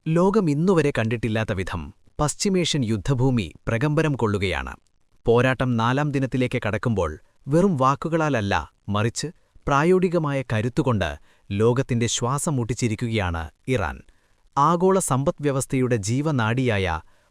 ലോകം ഇന്നുവരെ കണ്ടിട്ടില്ലാത്ത വിധം പശ്ചിമേഷ്യൻ യുദ്ധഭൂമി പ്രകമ്പനം കൊള്ളുകയാണ്. പോരാട്ടം 4ാം ദിനത്തിലേക്ക് കടക്കുമ്പോൾ വെറും വാക്കുകളാലല്ല, മറിച്ച് പ്രായോഗികമായ കരുത്തുകൊണ്ട് ലോകത്തിന്റെ ശ്വാസം മുട്ടിച്ചിരിക്കുകയാണ് ഇറാൻ. ആഗോള സമ്പദ്വ്യവസ്ഥയുടെ ജീവനാഡിയായ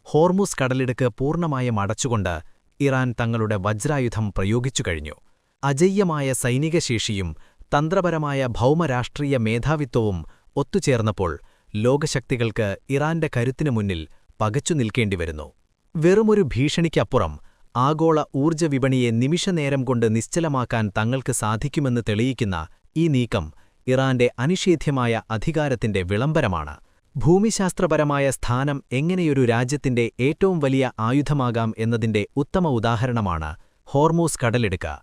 ഹോർമുസ് കടലിടുക്ക് പൂർണ്ണമായും അടച്ചുകൊണ്ട് ഇറാൻ തങ്ങളുടെ വജ്രായുധം പ്രയോഗിച്ചു കഴിഞ്ഞു. അജയ്യമായ സൈനികശേഷിയും തന്ത്രപരമായ ഭൗമരാഷ്ട്രീയ മേധാവിത്വവും ഒത്തുചേർന്നപ്പോൾ ലോകശക്തികൾക്ക് ഇറാന്റെ കരുത്തിനു മുന്നിൽ പകച്ചു നിൽക്കേണ്ടിവരുന്നു. വെറുമൊരു ഭീഷണിക്കപ്പുറം ആഗോള ഊർജ്ജവിപണിയെ നിമിഷനേരം കൊണ്ട് നിശ്ചലമാക്കാൻ തങ്ങൾക്ക് സാധിക്കുമെന്ന് തെളിയിക്കുന്ന ഈ നീക്കം ഇറാന്റെ അനിഷേധ്യമായ അധികാരത്തിന്റെ വിളംബരമാണ്. ഭൂമിശാസ്ത്രപരമായ സ്ഥാനം എങ്ങനെയൊരു രാജ്യത്തിന്റെ ഏറ്റവും വലിയ ആയുധമാകാം എന്നതിന്റെ ഉത്തമ ഉദാഹരണമാണ് ഹോർമൂസ് കടലിടുക്ക്.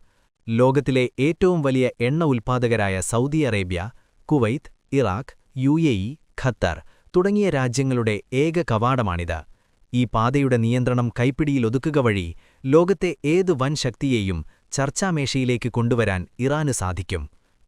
ലോകത്തിലെ ഏറ്റവും വലിയ എണ്ണ ഉൽപ്പാദകരായ Saudi Arabia, Kuwait, Iraq, UAE, Qatar തുടങ്ങിയ രാജ്യങ്ങളുടെ ഏക കവാടമാണിത്. ഈ പാതയുടെ നിയന്ത്രണം കൈപ്പിടിയിലൊതുക്കുക വഴി ലോകത്തെ ഏത് വൻ ശക്തിയെയും ചർച്ചാമേശയിലേക്ക് കൊണ്ടുവരാൻ ഇറാന് സാധിക്കും.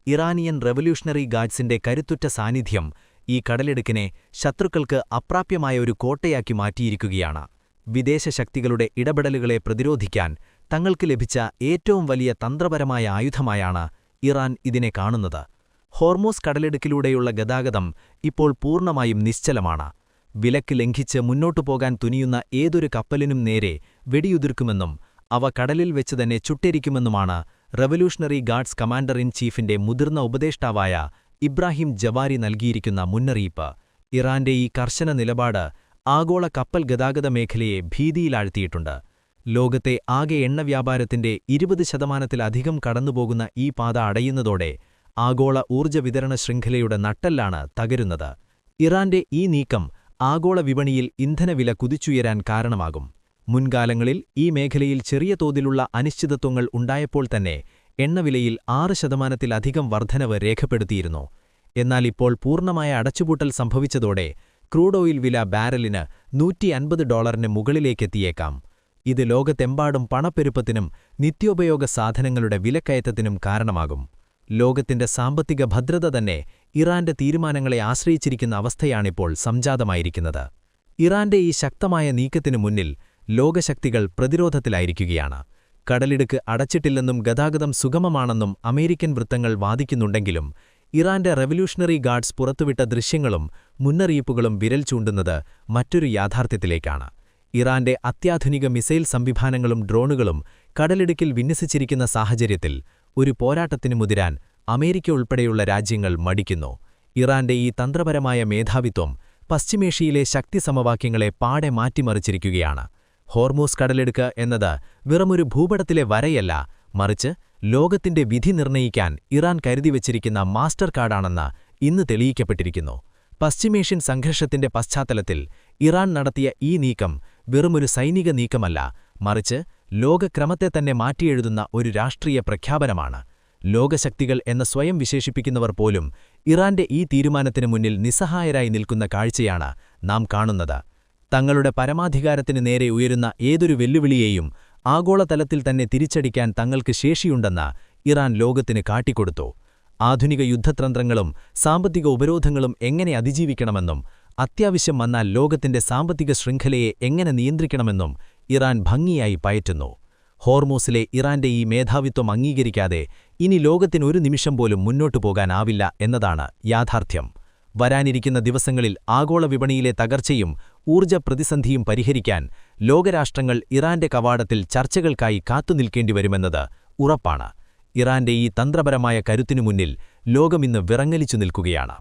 ഇറാനിയൻ റവല്യൂഷണറി ഗാർഡ്സിന്റെ കരുത്തുറ്റ സാന്നിധ്യം ഈ കടലിടുക്കിനെ ശത്രുക്കൾക്ക് അപ്രാപ്യമായ ഒരു കോട്ടയാക്കി മാറ്റിയിരിക്കുകയാണ്. വിദേശ ശക്തികളുടെ ഇടപെടലുകളെ പ്രതിരോധിക്കാൻ തങ്ങൾക്ക് ലഭിച്ച ഏറ്റവും വലിയ തന്ത്രപരമായ ആയുധമായാണ് ഇറാൻ ഇതിനെ കാണുന്നത്. ഹോർമൂസ് കടലിടുക്കിലൂടെയുള്ള ഗതാഗതം ഇപ്പോൾ പൂർണ്ണമായും നിശ്ചലമാണ്. വിലക്ക് ലംഘിച്ച് മുന്നോട്ടു പോകാൻ തുനിയുന്ന ഏതൊരു കപ്പലിനും നേരെ വെടിയുതിർക്കുമെന്നും അവ കടലിൽ വെച്ചുതന്നെ ചുട്ടെരിക്കുമെന്നുമാണ് റവല്യൂഷണറി ഗാർഡ്സ് കമാൻഡർ ഇൻ ചീഫിന്റെ മുതിർന്ന ഉപദേഷ്ടാവായ ഇബ്രാഹിം ജവാരി നൽകിയിരിക്കുന്ന മുന്നറിയിപ്പ്. ഇറാന്റെ ഈ കർശന നിലപാട് ആഗോള കപ്പൽ ഗതാഗത മേഖലയെ ഭീതിയിലാഴ്ത്തിയിട്ടുണ്ട്. ലോകത്തെ ആകെ എണ്ണ വ്യാപാരത്തിന്റെ 20% കടന്നുപോകുന്ന ഈ പാത അടയുന്നതോടെ ആഗോള ഊർജ്ജ വിതരണ ശൃംഖലയുടെ നട്ടെല്ലാണ് തകരുന്നത്. ഇറാന്റെ ഈ നീക്കം ആഗോള വിപണിയിൽ ഇന്ധനവില കുതിച്ചുയരാൻ കാരണമാകും. മുൻകാലങ്ങളിൽ ഈ മേഖലയിൽ ചെറിയ തോതിലുള്ള അനിശ്ചിതത്വങ്ങൾ ഉണ്ടായപ്പോൾ തന്നെ എണ്ണവിലയിൽ 6% വർധനവ് രേഖപ്പെടുത്തിയിരുന്നു. എന്നാൽ ഇപ്പോൾ പൂർണ്ണമായ അടച്ചുപൂട്ടൽ സംഭവിച്ചതോടെ ക്രൂഡ് ഓയിൽ വില ബാരലിന് $150 മുകളിലേക്കെത്തിയേക്കാം. ഇത് ലോകത്തെമ്പാടും പണപ്പെരുപ്പത്തിനും നിത്യോപയോഗ സാധനങ്ങളുടെ വിലക്കയറ്റത്തിനും കാരണമാകും. ലോകത്തിന്റെ സാമ്പത്തിക ഭദ്രത തന്നെ ഇറാന്റെ തീരുമാനങ്ങളെ ആശ്രയിച്ചിരിക്കുന്ന അവസ്ഥയാണിപ്പോൾ സംജാതമായിരിക്കുന്നത്. ഇറാന്റെ ഈ ശക്തമായ നീക്കത്തിനു മുന്നിൽ ലോകശക്തികൾ പ്രതിരോധത്തിലായിരിക്കുകയാണ്. കടലിടുക്ക് അടച്ചിട്ടില്ലെന്നും ഗതാഗതം സുഗമമാണെന്നും അമേരിക്കൻ വൃത്തങ്ങൾ വാദിക്കുന്നുണ്ടെങ്കിലും ഇറാന്റെ റവല്യൂഷണറി ഗാർഡ്സ് പുറത്തുവിട്ട ദൃശ്യങ്ങളും മുന്നറിയിപ്പുകളും വിരൽ ചൂണ്ടുന്നത് മറ്റൊരു യാഥാർത്ഥ്യത്തിലേക്കാണ്. ഇറാന്റെ അത്യാധുനിക മിസൈൽ സംവിധാനങ്ങളും ഡ്രോണുകളും കടലിടുക്കിൽ വിന്യസിച്ചിരിക്കുന്ന സാഹചര്യത്തിൽ ഒരു പോരാട്ടത്തിനു മുതിരാൻ അമേരിക്ക ഉൾപ്പെടെയുള്ള രാജ്യങ്ങൾ മടിക്കുന്നു. ഇറാന്റെ ഈ തന്ത്രപരമായ മേധാവിത്വം പശ്ചിമേഷ്യയിലെ ശക്തി സമവാക്യങ്ങളെ പാടെ മാറ്റിമറിച്ചിരിക്കുകയാണ്. ഹോർമൂസ് കടലിടുക്ക് എന്നത് വെറുമൊരു ഭൂപടത്തിലെ വരയല്ല, മറിച്ച് ലോകത്തിന്റെ വിധി നിർണയിക്കാൻ ഇറാൻ കരുതിവച്ചിരിക്കുന്ന മാസ്റ്റർ കാർഡാണെന്ന് ഇന്ന് തെളിയിക്കപ്പെട്ടിരിക്കുന്നു. പശ്ചിമേഷ്യൻ സംഘർഷത്തിന്റെ പശ്ചാത്തലത്തിൽ ഇറാൻ നടത്തിയ ഈ നീക്കം വെറുമൊരു സൈനിക നീക്കമല്ല, മറിച്ച് ലോകക്രമത്തെ തന്നെ മാറ്റിയെഴുതുന്ന ഒരു രാഷ്ട്രീയ പ്രഖ്യാപനമാണ്. ലോകശക്തികൾ എന്ന് സ്വയം വിശേഷിപ്പിക്കുന്നവർ പോലും ഇറാന്റെ ഈ തീരുമാനത്തിനു മുന്നിൽ നിസ്സഹായരായി നിൽക്കുന്ന കാഴ്ചയാണ് നാം കാണുന്നത്. തങ്ങളുടെ പരമാധികാരത്തിനു നേരെ ഉയരുന്ന ഏതൊരു വെല്ലുവിളിയെയും ആഗോളതലത്തിൽ തന്നെ തിരിച്ചടിക്കാൻ തങ്ങൾക്ക് ശേഷിയുണ്ടെന്ന് ഇറാൻ ലോകത്തിന് കാട്ടിക്കൊടുത്തു. ആധുനിക യുദ്ധതന്ത്രങ്ങളും സാമ്പത്തിക ഉപരോധങ്ങളും എങ്ങനെ അതിജീവിക്കണമെന്നും അത്യാവശ്യം വന്നാൽ ലോകത്തിന്റെ സാമ്പത്തിക ശൃംഖലയെ എങ്ങനെ നിയന്ത്രിക്കണമെന്നും ഇറാൻ ഭംഗിയായി പയറ്റുന്നു. ഹോർമൂസിലെ ഇറാന്റെ ഈ മേധാവിത്വം അംഗീകരിക്കാതെ ഇനി ലോകത്തിനൊരു നിമിഷം പോലും മുന്നോട്ടു പോകാനാവില്ല എന്നതാണ് യാഥാർത്ഥ്യം. വരാനിരിക്കുന്ന ദിവസങ്ങളിൽ ആഗോള വിപണിയിലെ തകർച്ചയും ഊർജ്ജ പ്രതിസന്ധിയും പരിഹരിക്കാൻ ലോകരാഷ്ട്രങ്ങൾ ഇറാന്റെ കവാടത്തിൽ ചർച്ചകൾക്കായി കാത്തുനിൽക്കേണ്ടിവരുമെന്നത് ഉറപ്പാണ്. ഇറാന്റെ ഈ തന്ത്രപരമായ കരുത്തിനു മുന്നിൽ ലോകമിന്ന് വിറങ്ങലിച്ചു നിൽക്കുകയാണ്.